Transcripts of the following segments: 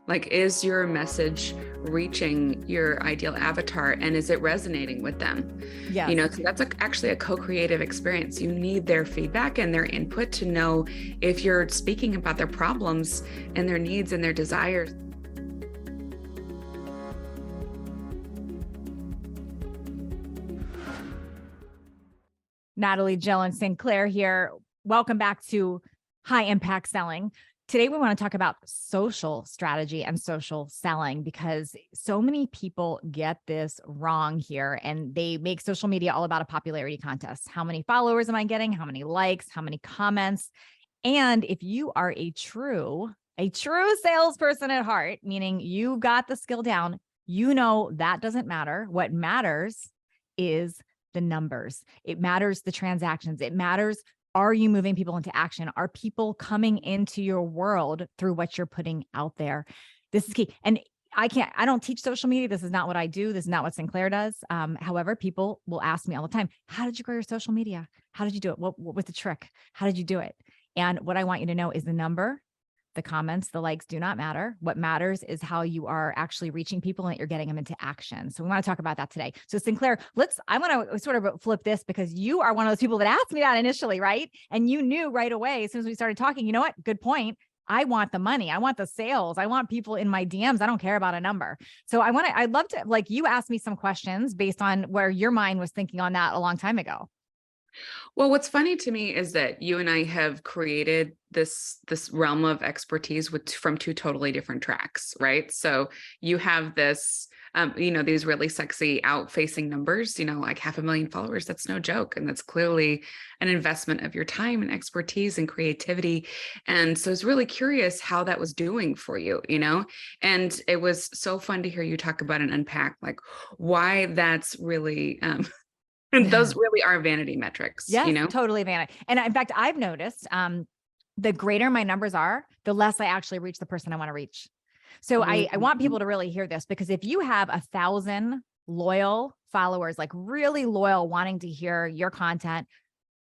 Like, is your message reaching your ideal avatar and is it resonating with them? Yes. So that's actually a co-creative experience. You need their feedback and their input to know if you're speaking about their problems and their needs and their desires. Natalie, Jill, and Sinclair here. Welcome back to High Impact Selling. Today, we want to talk about social strategy and social selling because so many people get this wrong here and they make social media all about a popularity contest. How many followers am I getting? How many likes? How many comments? And if you are a true salesperson at heart, meaning you got the skill down, you know that doesn't matter. What matters is the numbers. It matters the transactions. It matters, are you moving people into action? Are people coming into your world through what you're putting out there? This is key. And I don't teach social media. This is not what I do. This is not what Sinclair does. However, people will ask me all the time, how did you grow your social media? How did you do it? What was the trick? How did you do it? And what I want you to know is the number, the comments, the likes do not matter. What matters is how you are actually reaching people and that you're getting them into action. So we want to talk about that today. So Sinclair, I want to sort of flip this because you are one of those people that asked me that initially, right? And you knew right away, as soon as we started talking, you know what? Good point. I want the money. I want the sales. I want people in my DMs. I don't care about a number. So I'd love to, like, you asked me some questions based on where your mind was thinking on that a long time ago. Well, what's funny to me is that you and I have created this realm of expertise from two totally different tracks, right? So you have this, these really sexy out-facing numbers, like 500,000 followers. That's no joke, and that's clearly an investment of your time and expertise and creativity. And so I was really curious how that was doing for you, And it was so fun to hear you talk about and unpack like why that's really. And those really are vanity metrics, Yes, totally vanity. And in fact, I've noticed the greater my numbers are, the less I actually reach the person I want to reach. So I want people to really hear this, because if you have 1,000 loyal followers, like really loyal, wanting to hear your content,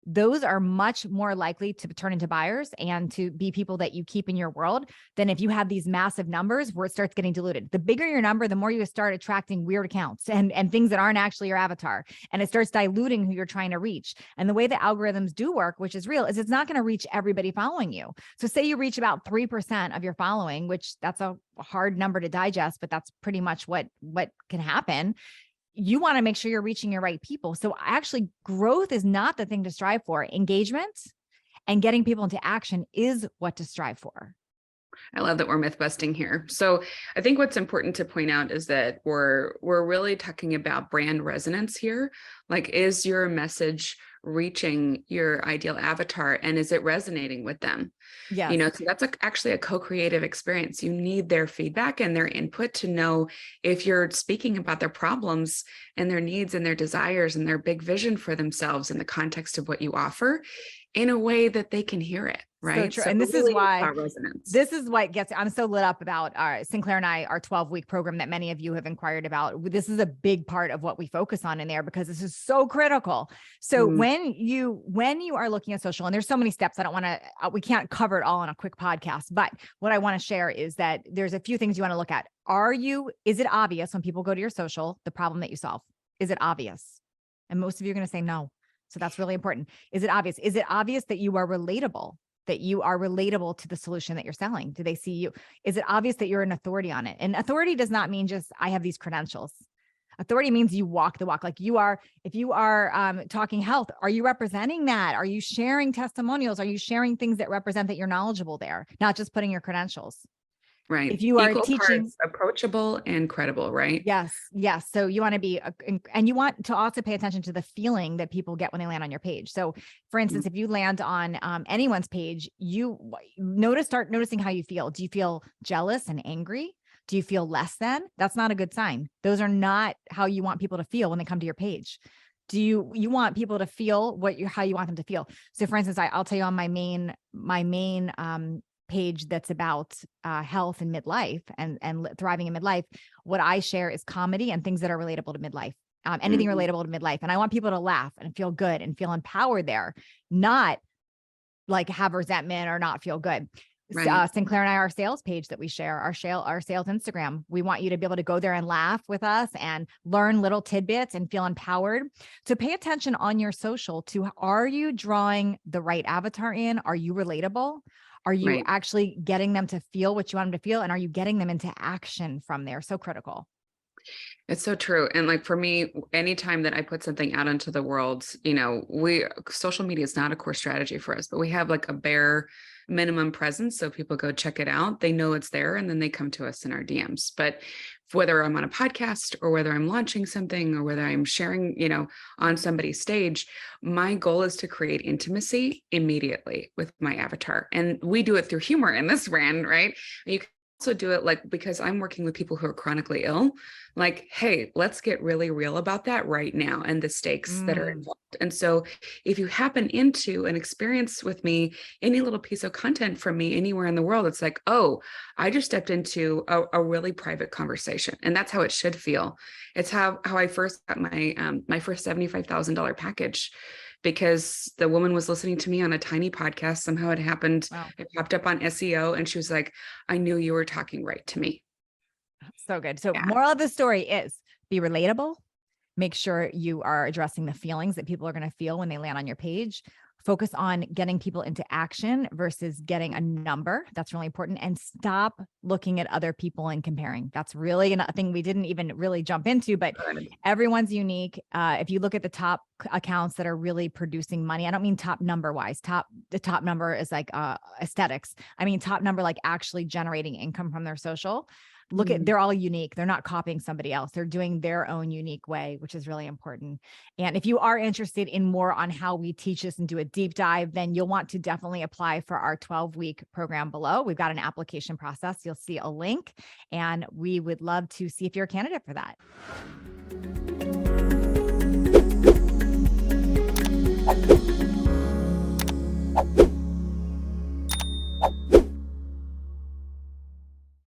those are much more likely to turn into buyers and to be people that you keep in your world than if you have these massive numbers where it starts getting diluted. The bigger your number, the more you start attracting weird accounts and things that aren't actually your avatar. And it starts diluting who you're trying to reach. And the way the algorithms do work, which is real, is it's not going to reach everybody following you. So say you reach about 3% of your following, which that's a hard number to digest, but that's pretty much what can happen. You want to make sure you're reaching your right people. So actually, growth is not the thing to strive for. Engagement and getting people into action is what to strive for. I love that we're myth busting here. So I think what's important to point out is that we're really talking about brand resonance here. Like, is your message reaching your ideal avatar and is it resonating with them? Yeah. So that's actually a co-creative experience. You need their feedback and their input to know if you're speaking about their problems and their needs and their desires and their big vision for themselves in the context of what you offer in a way that they can hear it. Right. So true. And this is why I'm so lit up about our Sinclair and our 12-week program that many of you have inquired about. This is a big part of what we focus on in there because this is so critical. So when you are looking at social, and there's so many steps, we can't cover it all on a quick podcast, but what I want to share is that there's a few things you want to look at. Is it obvious when people go to your social, the problem that you solve? Is it obvious? And most of you are going to say no. So that's really important. Is it obvious? Is it obvious that you are relatable? That you are relatable to the solution that you're selling? Do they see you? Is it obvious that you're an authority on it? And authority does not mean just, I have these credentials. Authority means you walk the walk. Like if you are talking health, are you representing that? Are you sharing testimonials? Are you sharing things that represent that you're knowledgeable there, not just putting your credentials? Right. If you are Equal teaching, parts approachable and credible, right? Yes. Yes. So you want to be, and you want to also pay attention to the feeling that people get when they land on your page. So for instance, if you land on anyone's page, start noticing how you feel. Do you feel jealous and angry? Do you feel less than? That's not a good sign. Those are not how you want people to feel when they come to your page. Do you want people to feel how you want them to feel? So for instance, I'll tell you on my main page that's about health and midlife and thriving in midlife, what I share is comedy and things that are relatable to midlife, anything relatable to midlife. And I want people to laugh and feel good and feel empowered there, not like have resentment or not feel good. Right. Sinclair and I, our sales page that we share, our sales Instagram. We want you to be able to go there and laugh with us and learn little tidbits and feel empowered. So pay attention on your social to, are you drawing the right avatar in? Are you relatable? Are you Right. actually getting them to feel what you want them to feel? And are you getting them into action from there? So critical. It's so true. And like for me, anytime that I put something out into the world, social media is not a core strategy for us, but we have like a bare minimum presence. So people go check it out, they know it's there, and then they come to us in our DMs. But whether I'm on a podcast or whether I'm launching something or whether I'm sharing, on somebody's stage, my goal is to create intimacy immediately with my avatar. And we do it through humor in this brand, right? You can also do it like, because I'm working with people who are chronically ill, like, hey, let's get really real about that right now and the stakes that are involved. And so if you happen into an experience with me, any little piece of content from me anywhere in the world, it's like, oh, I just stepped into a really private conversation. And that's how it should feel. It's how I first got my first $75,000 package, because the woman was listening to me on a tiny podcast. Somehow it happened. Wow. It popped up on SEO and she was like, I knew you were talking right to me. So good. So Yeah. moral of the story is be relatable. Make sure you are addressing the feelings that people are going to feel when they land on your page. Focus on getting people into action versus getting a number. That's really important. And stop looking at other people and comparing. That's really a thing we didn't even really jump into, but everyone's unique. If you look at the top accounts that are really producing money, I don't mean top number wise. The top number is like aesthetics. I mean, top number, like actually generating income from their social. Look at, they're all unique. They're not copying somebody else. They're doing their own unique way, which is really important. And if you are interested in more on how we teach this and do a deep dive, then you'll want to definitely apply for our 12-week program below. We've got an application process. You'll see a link, and we would love to see if you're a candidate for that.